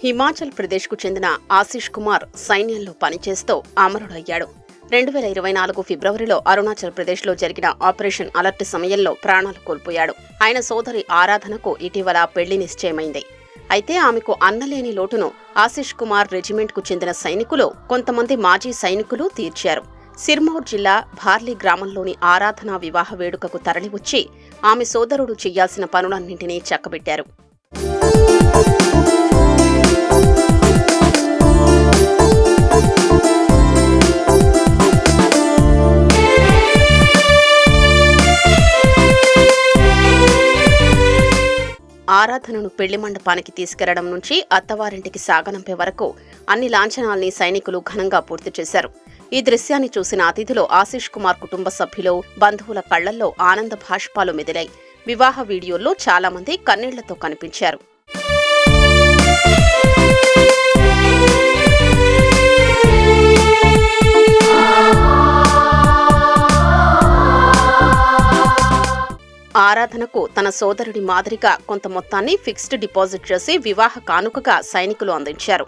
హిమాచల్ ప్రదేశ్కు చెందిన ఆశిష్ కుమార్ సైన్యంలో పనిచేస్తూ అమరుడయ్యాడు. 2024 ఫిబ్రవరిలో అరుణాచల్ ప్రదేశ్లో జరిగిన ఆపరేషన్ అలర్ట్ సమయంలో ప్రాణాలు కోల్పోయాడు. ఆయన సోదరి ఆరాధనకు ఇటీవల పెళ్లి నిశ్చయమైంది. అయితే ఆమెకు అన్నలేని లోటును ఆశిష్ కుమార్ రెజిమెంట్కు చెందిన సైనికులు, కొంతమంది మాజీ సైనికులు తీర్చారు. సిర్మౌర్ జిల్లా భార్లీ గ్రామంలోని ఆరాధన వివాహ వేడుకకు తరలివచ్చి ఆమె సోదరుడు చెయ్యాల్సిన పనులన్నింటినీ చక్కబెట్టారు. ఆరాధనను పెళ్లి మండపానికి తీసుకెళ్లడం నుంచి అత్తవారింటికి సాగనంపే వరకు అన్ని లాంఛనాల్ని సైనికులు ఘనంగా పూర్తి చేశారు. ఈ దృశ్యాన్ని చూసిన అతిథులు ఆశిష్ కుమార్ కుటుంబ సభ్యులు, బంధువుల కళ్లల్లో ఆనంద భాష్పాలు మెదిలాయి. వివాహ వీడియోల్లో చాలా మంది కన్నీళ్లతో కనిపించారు. ఆరాధనకు తన సోదరుడి మాదిరిగా కొంత మొత్తాన్ని ఫిక్స్డ్ డిపాజిట్ చేసి వివాహ కానుకగా సైనికులు అందించారు.